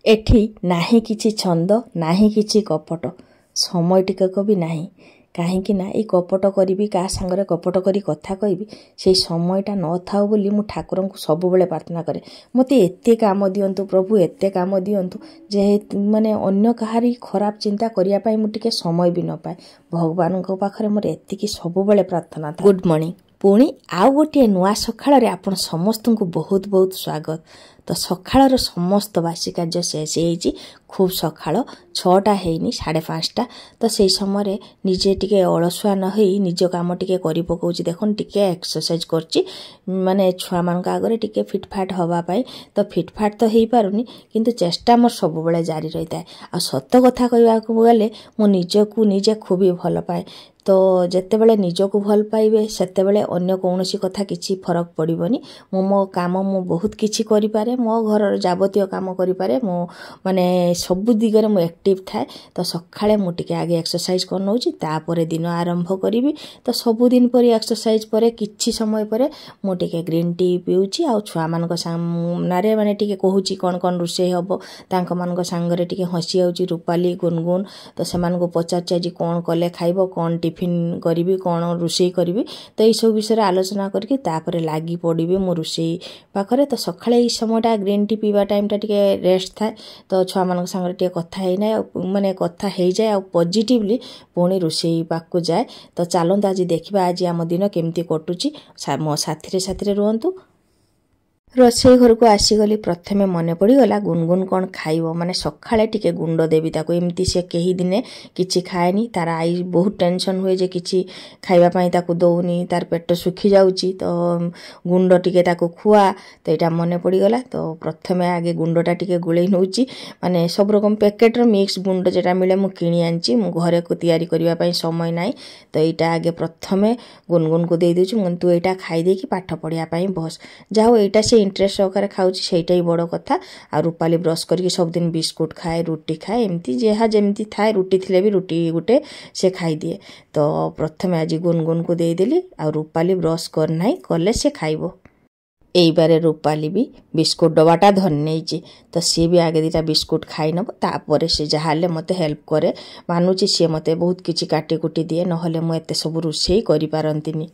एठी नाही किछि छंद नाही किछि कपट समय टिकक भी नाही कहीं ना ये कपट करी क्या सांगरे कपट करी कथा कहबी से समयटा न थाउ बोली मु ठाकुर को सब बेले प्रार्थना करे मते एते काम दियंतु प्रभु एते काम दियंतु जे माने अन्य कहारी खराब चिंता करिया पाई मु टिके समय भी न पाए भगवान को पाखरे मोर एतिकी सब बेले प्रार्थना था। गुड मॉर्निंग पुणी आउ गोटे नुआ सकाळ आपण समस्त को बहुत बहुत स्वागत। तो सकाळर समस्त बासी कार्य शेष हो खूब सकाळ 6टा हैनी 5:30 तो से समय निजे टिके अलसुआ न होई निज काम टिके करि पकोछि देखन टिके एक्सरसाइज करछि माने छुआ मान आगे टिके फिटफाट हवा पाई तो फिटफाट तो हेई पारुनी किंतु चेष्टा मोर सब बेले जारी रहिता है। आ सत्य कथा कहबा को गले मो निजकू निजे खूब भल पाए तो जेते बेले निजकू भल पाइबे सेते बेले अन्य कोनोसी कथा किछि फरक पड़िबनी मो काम मो बहुत किछि करि पारे मो घर जाबतीय काम करि पारे मो माने सब दिगरे मो एक्टिव थाए तो सखाळे मु टिके आगे एक्सरसाइज कर नउची तापरे दिन आरंभ करिवि तो सब दिन पर एक्सरसाइज परे किछि समय परे मु टिके ग्रीन टी पिउची आ छुआ मान को सामनारे माने टिके कहूची कोन कोन रुसे हबो तांको मान को संगरे टिके हसी आउची रूपाली गुनगुन तो से मान को पचारची जी कोन कले खाइबो कोन टिफिन करी कौन रोषे करी तो यही सब विषय आलोचना करके तापर लगी पड़े मो रोषे पाखे तो सकाଳେ ये समयटा ग्रीन टी पीवा टाइमटा टिके रेस्ट थाए तो छुआ मान सागर टिके कथा है माने कथा हो जाए आ पॉजिटिवली पुणी रोषे पाक जाए। तो चलते आज देखा आज आम दिन केमती कटुची मो साथी रुहतु। रोषे घर को आसीगली प्रथमे मन पड़गला गुनगुन कौन खाइब माने सकाळे टिके गुंड देवी ताको एमती से कही दिने किछि खाएनी तार आई बहुत टेंशन हुए जे किछि खाइबा पई ताको दउनी तार पेट सुखी जाउची तो गुंड टिके ताको खुआ तो एटा मन पड़गला तो प्रथमे आगे गुंडटा टिके गुळै नउची माने सब रकम पैकेट रो मिक्स गुंड जेटा मिले मु किनी आनची मु घरे को तैयारी करबा पई समय नाही तो एटा आगे प्रथमे गुनगुन को दे देछु मन तू एटा खाइ दे कि पाठ पढिया पई बस जाओ एटा से इंटरेस्ट सहकार खाऊँ से बड़ कथा। आ रूपाली ब्रश करके सब दिन बिस्कुट खाए रुटी खाए एमती जहाँ जमती थाए रुटी थिले भी रुटी गुटे से खाई दिए तो प्रथमे आज गुनगुन को देदेली आ रूपाली ब्रश करना कले से खाइब एई बारे रूपाली भी बिस्कुट डबाटा धरने तो सी भी आगे दीटा बिस्कुट खाई नब तापर से जहाँ मते हेल्प करे मानुची सी मते बहुत किछि काटी कुटी दिए नहले मु एते सब रोषे करि पारंतिनी।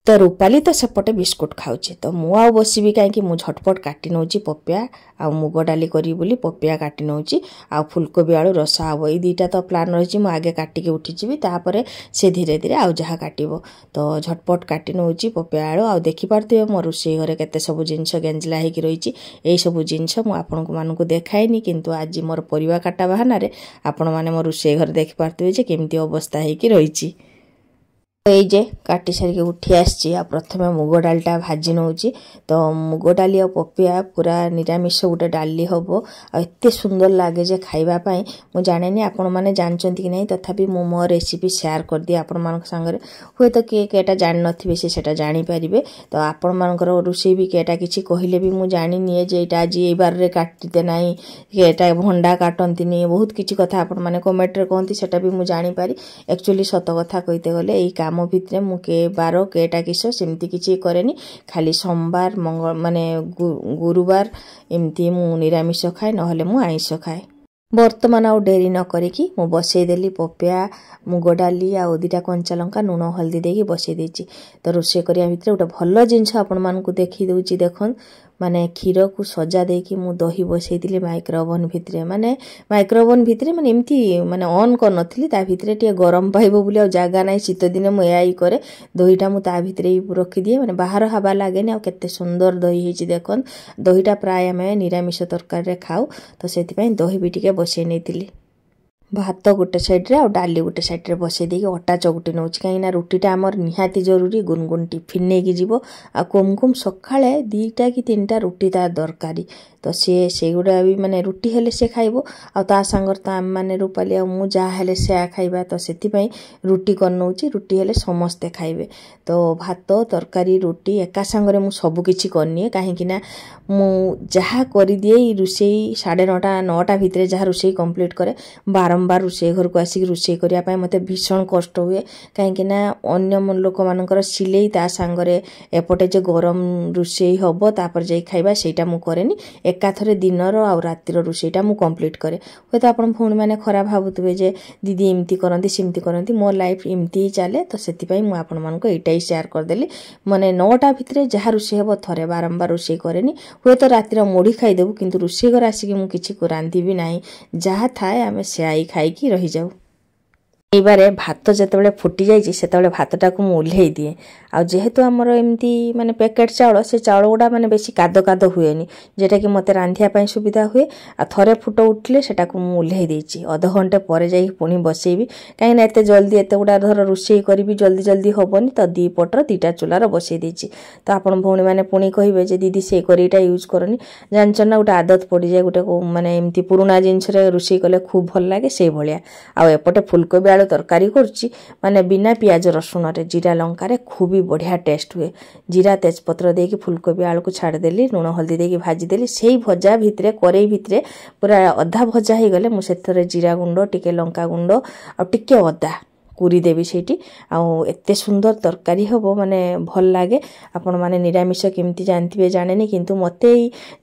तो रूपाली तो सेपटे बिस्कुट खाऊची तो मु आ बसबी कहीं मु झटपट काटी नौची पपिया आ मुग डाली करी बोली पपिया काटी नौची आ फुलकोबी आलू रसा हबो ए दुईटा तो प्लान रही मु आगे काटिके उठीजी तापर से धीरे धीरे आउ जहाँ काटिबो तो झटपट काटी नौची पपिया आलू आ देखि पारथिबे मो रोषे घरे केते सब जिंस गेंजला हेकी रहिची एई सब जिंस मु आपनको मानको देखाइनी किंतु आज मोर परिवा काटा बहाना रे आपण माने मो रोषे घरे देखि पारथिबे जे केमती अवस्था हेकी रहिची। जे काटी सारिके उठी आसी प्रथमे मुग डालटा भाजी नौची तो मुग डाली और पपिया पूरा निरामिष गोटे डाली हम आते सुंदर लगे जे खाइबा पई मु जाने आपण माने जानचंती कि नहीं तथापि मु मो रेसिपी शेयर कर दिए आपण मान संगे हुए तो किए केटा जान नथिबे से सेटा जानि परिबे तो आपण मानकर रोषे भी केटा किछि कहिले भी मु जानि निए जे एटा आज ए बार रे काटते नाही केटा भंडा काटंती नि बहुत किछि कथा आपण माने कमेंट रे कहंती सेटा भी मु जानि पारी एक्चुअली सत कथा कहिते गले एई काम भितरे मु के बार केटा किस सेमती किछि करेनी खाली सोमवार मंगल माने गुरुवार एमती मु निरामिष खाए नहले मु आइंष खाए। वर्तमान आउ डेरी न करिकी मु बसई देली पपिया मुग डाली आ दुईटा कंचा लंका लुण हल्दी देकी बसई देछि तो रोषे करिया भितरे गोटे भल जिनस आपण मानकु देखि दउची देखन माने क्षीर को सजा देकी मु दही बसई दिली माइक्रोओवन भितरे माने एमती माने ऑन कर नथली ता भितरे टिके गरम पाइबो बुली आ जागा नै शीत दिन मु एआई करे दहीटा मु ता भितरे रखी दिए माने बाहर हवा लागेनी आ केते सुंदर दही हिची देखन दहीटा प्राय हमें निरामिष तरकारी रे खाऊ तो सेति पई दही भी टिके बसई नेतिली भात गोटे साइड रे आ डाली गोटे साइड रे बसई देकी अटा चकुटी नउची कहीं रुटीटा आमर निहाती जरूरी गुनगुन टिफिन नेकी जीवो आ कुमकुम सकाळे 2टा कि 3टा रुटी तार दरकारी तो से गुड़ा भी माने रुटी हेले से खाइबो आ ता संगर ता माने रूपाली आ मु जा हेले से खाइबा तो सेति पई रुटी कर नउची रुटी हेले समस्ते खाइबे तो भात तरकारी रुटी एका संगरे मु सब किछि करनी काहे कि ना मु जहा करि दिए रोषे 9:30 9टा भितरे जहा रोषे कंप्लीट करे 12 बारंबार रोषे घर को आसिक रोषे करने मत भीषण कष्ट हुए कहीं अन्य लोक मानकर सिलेई ता सांगरे एपटे जे गरम रोषे हम तापर जाई खाइबा सेटा मु करेनी एकाथरे दिनर आ रातिर रोषेटा मु कंप्लीट करे हे तो आपण भौणी माने खराब भाबुतबे जे दीदी एमती करंती सेमती करंती मोर लाइफ एमती ही चले तो सेति पई मु आपण मानको एटाई शेयर कर देली माने 9टा भितरे जहा रोषे हेबो थरे बारंबार रोषे करेनी हे तो रातिर मोड़ी खाइ देबु किंतु रोषे घर आसी मु किछि रांधी भी नाही जहा थाए आमे सेआई खाई की रही जाऊ एबारे भात जतबेले फुटी जाइछि सेतबेले भातटा को मु उल्हेई दिए आ जेहेतु हमर एमती माने पैकेट चाउल से चाउल गुडा माने बेसी कादो कादो हुएनी जेटा कि मते रांधिया पई सुविधा हुए आ थरे फुट उठले सेटा को मु उल्हेई देछि आधा घंटे परे जाई पुनी बसेइबी काहे ना एते जल्दी एते गुडा धर रोषेई करबी जल्दी जल्दी होबनी तो दी पटर दीटा चुलार बसेइ देछि तो आपण भौणी माने पुनी कहिबे जे दीदी से करीटा यूज करनी जानचन ना गुटा आदत पड़ी जाय गुटे माने एमती पुराना जिंस रे रोषेई कले खूब भल लागे से भलिया आ एपटे फुलकोबी आलू तरकारी करछि माने बिना प्याज रसुन रे जीरा लंका रे खूब बढ़िया टेस्ट हुए जीरा तेजपत्र देकी फुलकोबी आलू को छाड़ देली लुण हल्दी देकी भाजी देली सेही भजा भितरे करेई भितरे पूरा अधा भजा हो गले मु सेथरे जीरा गुंड टिके लंका गुंड आ टिके अदा कुरी देवी सेठी आउ एते सुंदर तरकारी हबो माने भल लागे आपण माने निरामिष केमती जानथिबे जानेनी किंतु मते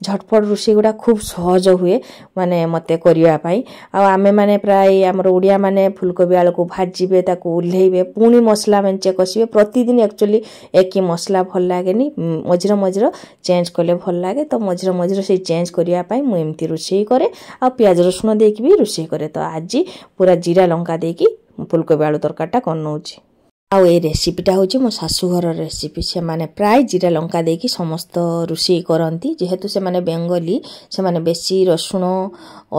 झटपट रोषे गुडा खूब सहज हुए माने मते करिया पाई आ आमे माने प्राय हमर ओडिया माने फुलकोबी आलू को भाजीबे ताको उल्हेइबे पुनी मसला मेंचे कसिबे प्रतिदिन एक्चुअली एक ही मसला भल लागेनी मझिर मझिर चेंज करले भल लागे तो मझिर मझिर से चेंज करिया पाई मु एमती रोषे करे आ प्याज रसुन देकी भी रोषे करे तो आज पूरा जीरा लंका देकी फुलकोबी आलू तरकारीटा करनौछि आउ ए रेसिपीटा होची मो सासु घर रेसिपी से माने प्राय जीरा लंका देकी समस्त रोषेई करंती जेहेतु से माने बेंगली से माने बेसी रसुण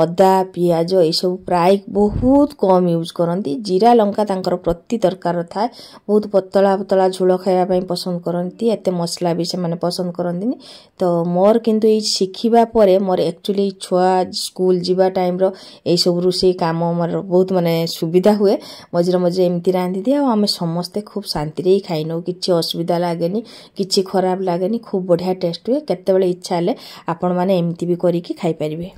अदा पियाज ए सब प्राय बहुत कम यूज करंती जीरा लंका तांकर प्रति तरकार थाए बहुत पतला पतला झोल खाइबा पई पसंद करंती एते मसला भी से माने पसंद करंतीनी तो मोर किंतु ए शिखिबा परे मोर एक्चुअली छुआ स्कूल जीवा टाइम रो ए सब रोषेई काम मोर बहुत माने सुविधा हुए मझिर मझिर एमती रांधी दिया आ हमें समस्ते खूब शांति रे खाइ नौ किछि असुविधा लागेनी किछि खराब लागेनी खूब बढ़िया टेस्ट हुए केतेबेले इच्छा हेले आपण माने एमती भी करिकि खाइ परिबे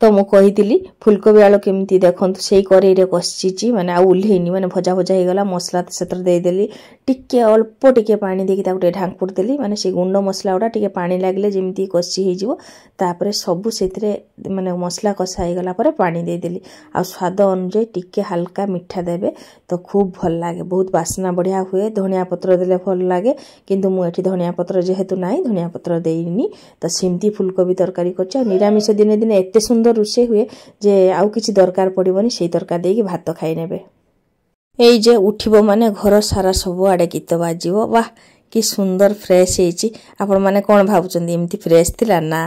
तो मु कहितिली फुलकोबी आलू केमती देखंतु सेही करेई रे कसिची माने आ उल्हेनी माने भजा भजा हे गला मसला सेतर दे देली टिके अल्प टिके पानी देकी ताको ढांकुर देली माने से गुंड मसला उडा टिके पानी लागले जेमती कसी हे जिवो तापरे सब सेतरे माने मसला कसा हे गला परे पानी दे देली आ स्वाद अनुसार टिके हल्का मीठा देबे तो खूब भल लागे बहुत वासना बढ़िया हुए धनिया पत्र देले भल लागे किंतु मु एठी धनिया पत्र जेहेतु नाही धनिया पत्र देइनी तो सिमती फुलकोबी तरकारी करछ निरामिष दिने दिने एते सुंदर रोषे हुए जे आउ किछि दरकार पड़िबनी सेही तरकार देकी भात खाइ नेबे एई जे उठिबो माने घर सारा सब आडे गीत बाजिबो वाह कि सुंदर फ्रेश हेची आपण माने कोन भाबुचंदी एमती फ्रेश थिला ना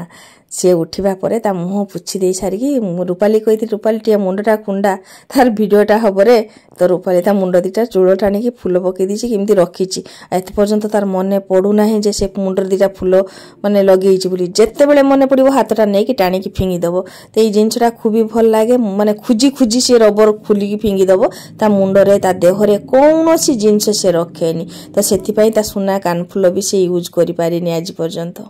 से उठिबा परे ता मुह पुछि देई सारी कि रूपाली कहिति रूपाली टिया मुंडटा कुंडा तार वीडियोटा हबरे तो रूपाली ता मुंड दिटा चूड़ टाणी की फूल पके दिछि केमती रखिछि एते पर्यंत तार मने पडु नाही जे से मुंडर दिटा फूल माने लगेइछि बोली जेते बेले मने पडिबो हातटा नै कि टाणी की फिंगी दबो तो ए जिंसटा खूबी भल लागे माने खुजी खुजी से रबर खुली की फिंगी दबो ता मुंडरे ता देहरे कोनोसी जिंस से रखेनी तो सेति पई ता सुना कानफुल भी से यूज करि पारिनी आज पर्यंत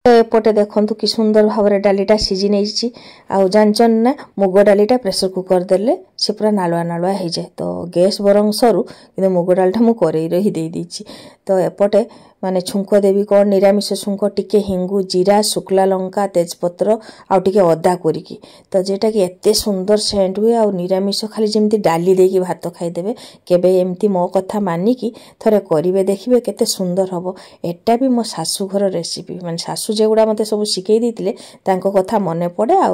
तो एपटे देखंतु कि सुंदर भावरे डालीटा सिझी नैछि आ जानचन ना मुग डालीटा प्रेशर कुकर देले से पूरा नालुआ नालुआ हो जाए तो गैस बरং सरू कि मुग डालटा मु करेई रही दे दीची तो एपटे माने छुंक देवी कौन निरामिष छुंक टिके हिंगु जीरा शुक्ला लंका तेजपत्र आ टिके अदा करिकी तो जेटा कि एते सुंदर सेंट हुए आ निरामिष खाली जेमती डाली देकी भात खाई देबे केबे एमती मो कथा मानी की थरे करिवे देखिबे केते सुंदर हबो एटा भी मो सासु घर रेसिपी माने सासु जेगुडा मते सब शिखै दिथिले तांको कथा मने पड़े आ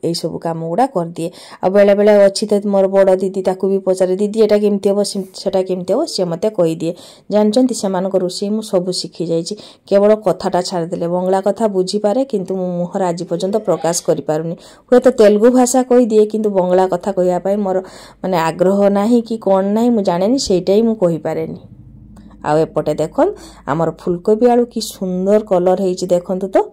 एई सब काम गुडा कर दिए आ बेले बेले अछि त मोर बड़ दीदी ताकू भी पचारे दीदी एटा केमती हबो सेटा केमती हबो से मते कहि दिए जानचंती सेमान को रोषेई मु सब शिखी जाइछि केवल कथाटा छाड़ देले बंगला कथा बुझी पारे किंतु मु मुहर आज पर्यंत प्रकाश करि पारुनी होय तो तेलुगु भाषा कहि दिए किंतु बंगला कथा कहिया पई मोर माने आग्रह नाही कि कोन नाही मु जानेनी सेटाई मु कहि पारेनी आ एपटे देखन हमर फुलकोबी आलू की सुंदर कलर हेछि देखंतु तो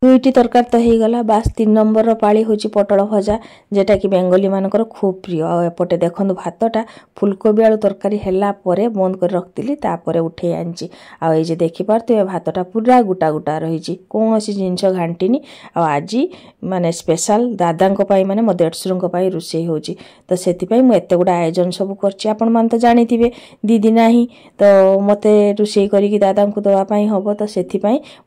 दुईटी तरकारी तो हो गला। बास 3 नंबर पाली हूँ पटल भजा जेटा कि बेंगली मानकर खूब प्रिय। एपटे देखो भातटा फुलकोबी आलू तरकारी है बंद कर रखी तापर उठे आनी आए देखिपे भातटा पूरा गोटा गोटा रही कौन सी जिनस घाटीनी आज माने स्पेशल दादा माने मो देढ़शुर रोषे हो तो से एत गुड़ा आयोजन सब कर तो जानी थे दीदी ना तो मत रोषे करके दादा को दवापाई हम तो से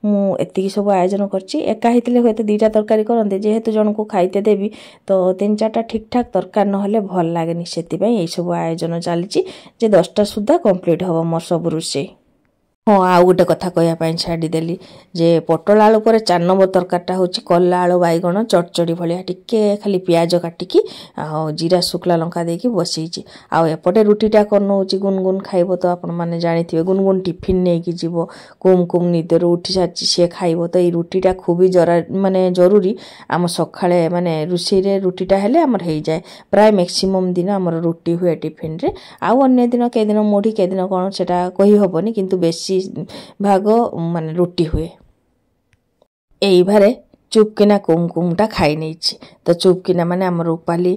मुझे सब आयोजन कर एका होते हुए 2टा तरकारी करते जेहेतु जन को खाइते देवी तो 3-4टा ठीक ठाक तरकारी ना भल लगे से सब आयोजन चली 10टा सुधा कंप्लीट हम मोर सब रोषे। हाँ आउ गोटे कथा कहवाई छाड़देली जे पटल आलू पर 4 नंबर तरकारीटा हूँ कला आलू बैगण चटचड़ी भाया टिके खाली पियाज काटिकी जीरा शुक्ला लंका देकी बसई आउपटे रुटीटा करनौ गुनगुन खाइब तो आपण मैंने जानी गुनगुन टिफिन नहीं कि जीव कुम कुम निदर उठी सारी सी खाइब तो ये रुटीटा खूब जरा माने जरूरी आम सकाळे माने रोषे रुटीटा हेले आमर हो जाए प्राय मैक्सिमम दिन आमर रुटी हुए टिफिन रे आउ अन्य दिन के दिन मुढ़ी के दिन कौन से कही हबनी किंतु बेसी भाग माने रुटी हुए। एई बारे चुपकिना कुमकुमटा खाई नहीं तो चुपकिना माने आम रूपाली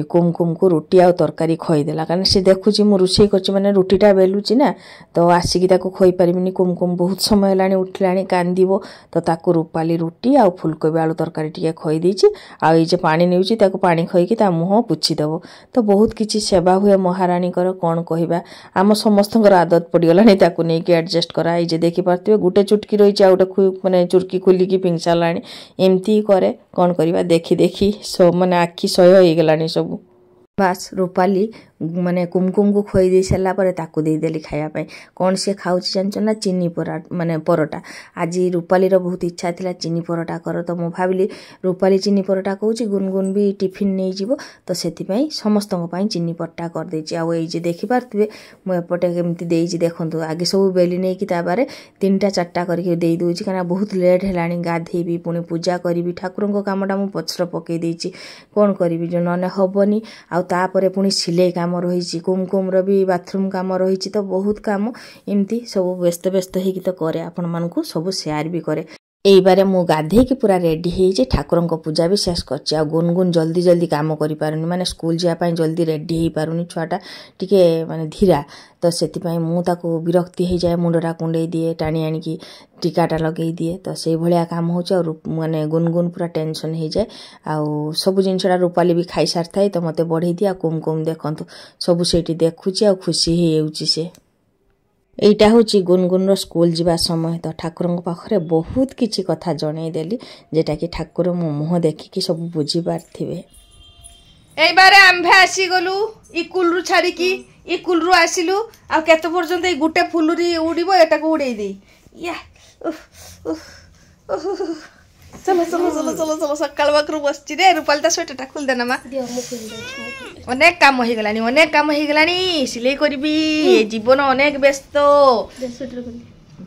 कुमकुम को रुटी आ तरकारी खोईदेला कारण से देखुची मु रोषे कर माने रुटीटा बेलुची ना तो आसिकी ताको खोई पारिबिनी कुमकुम बहुत समय हेलानी उठिलानी कांदिबो तो ताको रूपाली रुटी आ फुलकोबी आलू तरकारी टिके खोई देछि आ जे पानी नेउची ताको पानी खोईकी ता मुह पुछि देबो तो बहुत किछि सेवा हुए महारानी कर कोन कहिबा आम समस्तंकर आदत पडिगलानी ताको नेकी एडजस्ट करा जे देखि पारथिबे गुटे चुटकी रहिछि आ गुटे माने चुरकी खुलिकी पिंगसालानी एमती करे कौन करवा देखी देखी सब माने आखि सह हो गलानी सब। बास रूपाली माने कुमकुम को खोई दे सारा पर ताकू देदेली खायापाई कौन सी खाऊँ जानच ना चीनी माने परोटा आज रूपाली बहुत इच्छा थिला चीनी परोटा कर तो मु भाविली रूपाली चीनी परोटा कहूँ गुनगुन भी टिफिन नहीं जीवो तो से समस्त चीनी परोटा कर देछि आ ये देखि पारथिबे मुझे केमती देछि देखंतु आगे सब बेली नहीं कि ताबारे 3टा-4टा करके दे दूछि कारण बहुत लेट हेलानी गाधेबी पुणी पूजा करी ठाकुर को कामटा मु पछर पकई देछि कौन करी जो न हबनी आ तापर पुणी सिलाई काम रही कुमकुम भी बाथरूम काम रही तो बहुत काम एमती सब व्यस्त व्यस्त होगी तो करे आपण मानकु सब शेयर भी करे। एई बारे मु गाधे की पूरा रेडी हो ठाकुर पूजा भी शेष कर गुनगुन जल्दी जल्दी काम करि पारुनी माने स्कूल जापाई जल्दी रेडी हो पारुनी छुआटा टिके माने धीरा तो सेतिपाई मु ताको विरक्ति हो जाए मुंडटा कुंडे दिए टाणी आनिकी टीकाटा लगे दिए तो से भलिया काम हो माने गुनगुन पूरा टेंशन हो जाए आउ सब जिनसटा रूपाली भी खाई सारी थाए तो मते बढ़े दिया कुमकुम देखंतु सब सेठी देखुची आ खुशी होउची से। एटा हूँ गुनगुन स्कूल जीवा समय तो ठाकुर पाखे बहुत किछि कथा जनईदेली जेटा कि ठाकुर मो मुह देखिकी सब बुझी पार्थिबे। एई बारे आंभे आसी गलु इकुल रु छाड़िकी इकुल रु आसिलु आ केते पर्यंत ए गुटे फुलुरी उड़िबो एटा को उड़ेई दे या चलो चलो चलो चलो चलो सकाल बाकरू बसची रे रूपालता स्वेटरटा खोल देना मा अनेक काम हो गलानी सिलाई करबी जीवन अनेक व्यस्त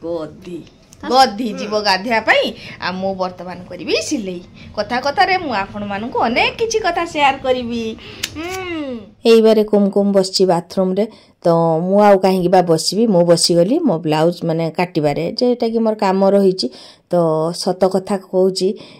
गदी गदी जीव गाधिया पाई आ मु वर्तमान करबी सिलाई कथा कथा रे मु आपण मानकु अनेक किछि कथा शेयर करबी। एई बारे कुमकुम बसची बाथरूम रे तो मु आउ कहीं बा बसबी मु बसीगली मो ब्लाउज माने काटिबारे जेटा कि मोर काम रही तो सत कथा कहूँ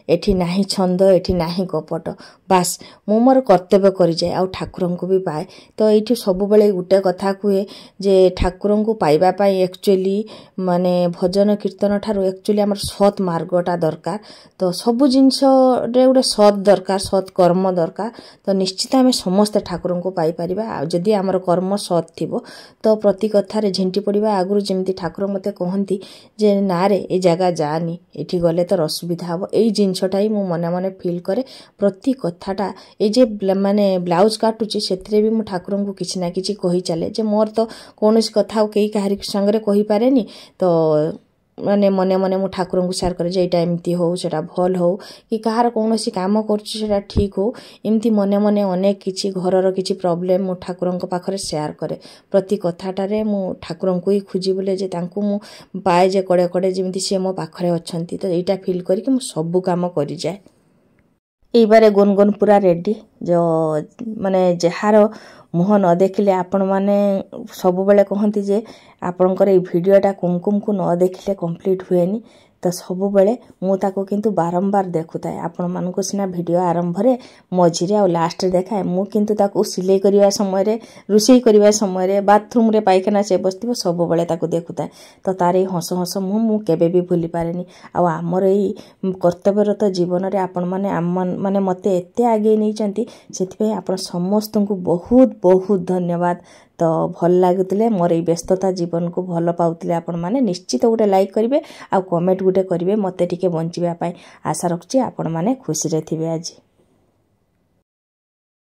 एठी नाही छंद एठी नाही कपट बास मु मोर कर्तव्य करि जाए आ ठाकुर को भी पाए तो ये सब बेले गोटे कथा कहे जे ठाकुर को पाइबा पाई एक्चुअली माने भजन कीर्तन ठारू एक्चुअली आमर सत मार्गटा दरकार तो सब जिनस रे गोटे सत दरकार सत कर्म दरकार तो निश्चित आम समस्ते ठाकुर को पाई परिबा आ जदि आमर कर्म सत थिबो तो प्रति कथार झेंटी पड़ा आगुरी जमी ठाकुर मते कहती जे ना रे ए जगह जानी एठी गले तो असुविधा हम यही जिनसटा ही मने मने फिल करे प्रति कथाटा ए जे माने ब्लाउज काटुची से भी मु ठाकुर को किसी ना किसी कही चले जे मोर तो कौन कथा कई कहारी संगे कही पारेनी तो माने मने मने मु ठाकुर को शेयर करे जे एमती हो सेटा भल हो कि कहार कौन काम कर ठीक हो एमती मने मने अनेक किछि घरर किछि प्रॉब्लम मु ठाकुर पाखरे शेयर करे प्रति कथाटारे मु ठाकुर को ही खोजी बोले जे तांकु मु पाए जे कड़े कड़े जमी सी मो पाखरे अछंती तो एटा फील करके मु सब काम करि जाए। एई बारे गुनगुन पूरा रेडी जो माने जहार मुह न देखिले आपण माने सब बेले कहती जे आपणकर ये वीडियोटा कुमकुम को न देखिले कंप्लीट हुएनी तो सब बेले मु ताको किंतु बारंबार देखुताए आपण मानकु सिना वीडियो आरंभ रे मझिरे आ लास्ट रे देखाए मु किंतु ताको सिलाई करिवा समय रे रुसई करिवा समय रे बाथरूम रे पाइखाना से बसतिबो सब बेले ताको देखुताए तो तार हस हस मु केबे भी भूली पारेनी आ आमर एई कर्तव्यरत जीवन रे आपण माने मते एते आगे नै चंती सेति आपण समस्त को बहुत बहुत धन्यवाद तो भल लागुतले मोर ए व्यस्तता जीवन को भल पाउतले आपण माने निश्चित गोटे लाइक करिवे आ कमेंट गोटे करिवे मते टिके बंचिबा पई आशा रखछि आपण माने खुशी रे थिबे आज।